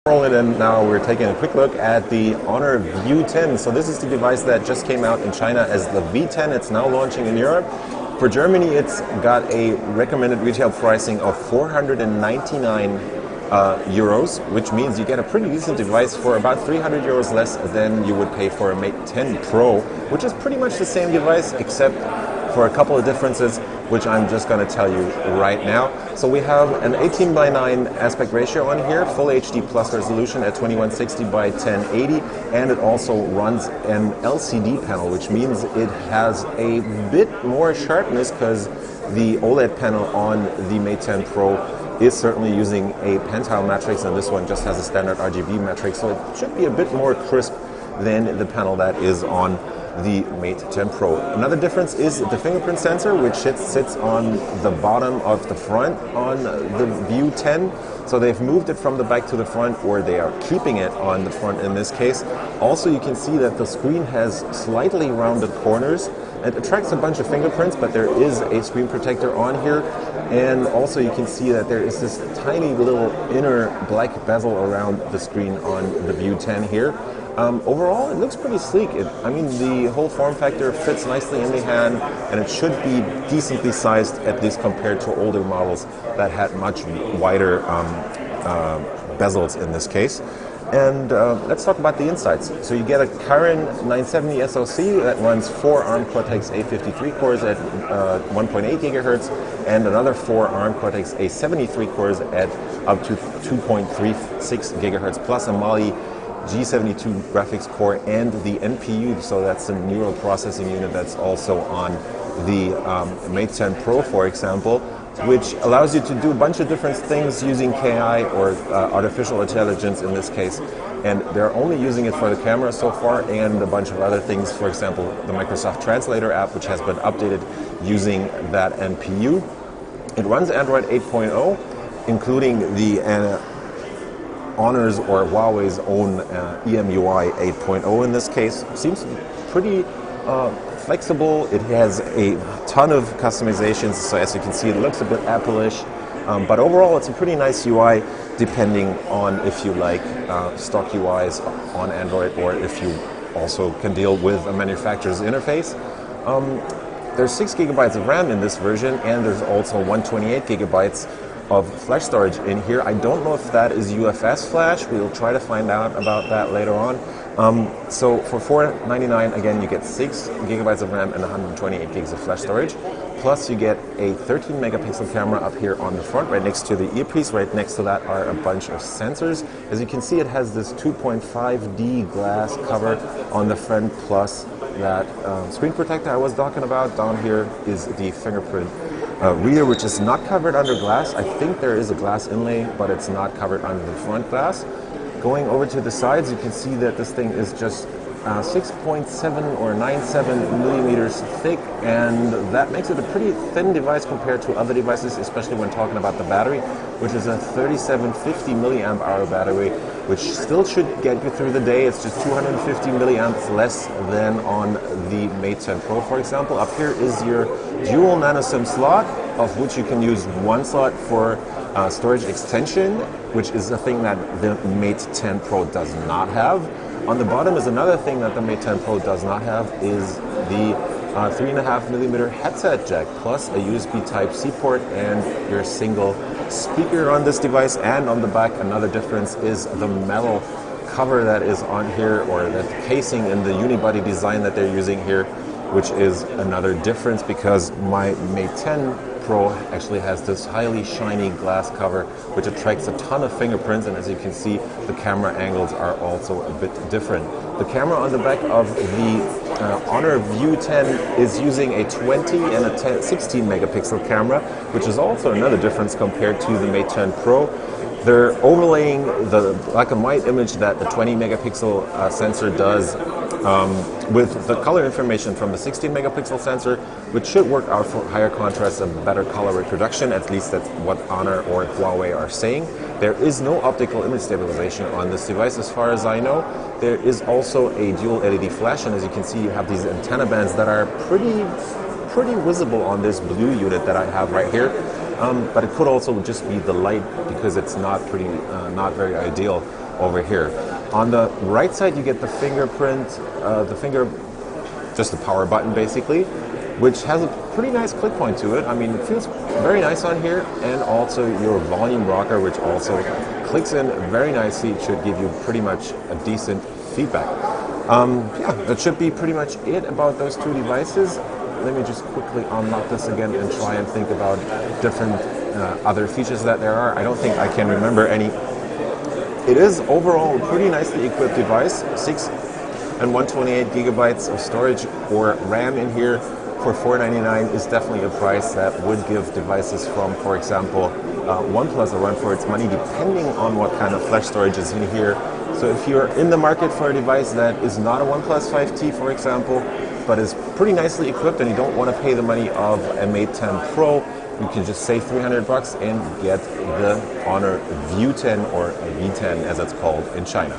And now we're taking a quick look at the Honor V10. So this is the device that just came out in China as the V10. It's now launching in Europe. For Germany, it's got a recommended retail pricing of 499 euros, which means you get a pretty decent device for about 300 euros less than you would pay for a Mate 10 Pro, which is pretty much the same device except for a couple of differences, which I'm just going to tell you right now. So we have an 18:9 aspect ratio on here, full HD plus resolution at 2160 by 1080, and it also runs an LCD panel, which means it has a bit more sharpness because the OLED panel on the Mate 10 Pro is certainly using a pentile matrix, and this one just has a standard RGB matrix, so it should be a bit more crisp than the panel that is on the Mate 10 Pro. Another difference is the fingerprint sensor, which sits on the bottom of the front on the View 10. So they've moved it from the back to the front, or they are keeping it on the front in this case. Also, you can see that the screen has slightly rounded corners. It attracts a bunch of fingerprints, but there is a screen protector on here. And also you can see that there is this tiny little inner black bezel around the screen on the View 10 here. Overall, it looks pretty sleek. I mean, the whole form factor fits nicely in the hand, and it should be decently sized, at least compared to older models that had much wider bezels in this case. And let's talk about the insides. So you get a Kirin 970 SoC that runs 4 ARM Cortex-A53 cores at 1.8 gigahertz, and another 4 ARM Cortex-A73 cores at up to 2.36 gigahertz, plus a Mali G72 graphics core and the NPU, so that's the neural processing unit that's also on the Mate 10 Pro, for example, which allows you to do a bunch of different things using KI or artificial intelligence in this case. And they're only using it for the camera so far, and a bunch of other things, for example, the Microsoft Translator app, which has been updated using that NPU. It runs Android 8.0, including the Honor's or Huawei's own EMUI 8.0 in this case. Seems to be pretty flexible. It has a ton of customizations, so as you can see, it looks a bit Apple-ish. But overall, it's a pretty nice UI, depending on if you like stock UIs on Android or if you also can deal with a manufacturer's interface. There's 6 gigabytes of RAM in this version, and there's also 128 gigabytes of flash storage in here. I don't know if that is UFS flash. We'll try to find out about that later on. So for $499, again, you get 6 gigabytes of RAM and 128 gigs of flash storage. Plus you get a 13 megapixel camera up here on the front, right next to the earpiece. Right next to that are a bunch of sensors. As you can see, it has this 2.5D glass cover on the front, plus that screen protector I was talking about. Down here is the fingerprint reader, which is not covered under glass. I think there is a glass inlay, but it's not covered under the front glass. Going over to the sides, you can see that this thing is just 6.7 or 97 millimeters thick, and that makes it a pretty thin device compared to other devices, especially when talking about the battery, which is a 3750 milliamp hour battery, which still should get you through the day. It's just 250 milliamps less than on the Mate 10 Pro, for example. Up here is your dual nano SIM slot, of which you can use one slot for storage extension, which is a thing that the Mate 10 Pro does not have. On the bottom is another thing that the Mate 10 Pro does not have, is the 3.5 millimeter headset jack, plus a USB Type-C port and your single speaker on this device. And on the back, another difference is the metal cover that is on here, or the casing in the unibody design that they're using here, which is another difference because my Mate 10 Pro actually has this highly shiny glass cover, which attracts a ton of fingerprints, and as you can see, the camera angles are also a bit different. The camera on the back of the Honor View 10 is using a 20 and a 16 megapixel camera, which is also another difference compared to the Mate 10 Pro. They're overlaying the black and white image that the 20 megapixel sensor does with the color information from the 16 megapixel sensor, which should work out for higher contrast and better color reproduction. At least that's what Honor or Huawei are saying. There is no optical image stabilization on this device as far as I know. There is also a dual LED flash, and as you can see, you have these antenna bands that are pretty visible on this blue unit that I have right here. But it could also just be the light, because it's not very ideal. over here. On the right side, you get the fingerprint, just the power button basically, which has a pretty nice click point to it. I mean, it feels very nice on here, and also your volume rocker, which also clicks in very nicely. It should give you pretty much a decent feedback. Yeah, that should be pretty much it about those two devices. Let me just quickly unlock this again and try and think about different other features that there are. I don't think I can remember any. It is overall a pretty nicely equipped device. 6 and 128 gigabytes of storage or RAM in here for $499 is definitely a price that would give devices from, for example, OnePlus a run for its money, depending on what kind of flash storage is in here. So if you're in the market for a device that is not a OnePlus 5T, for example, but is pretty nicely equipped and you don't want to pay the money of a Mate 10 Pro, you can just save $300 and get the Honor V10 or V10 as it's called in China.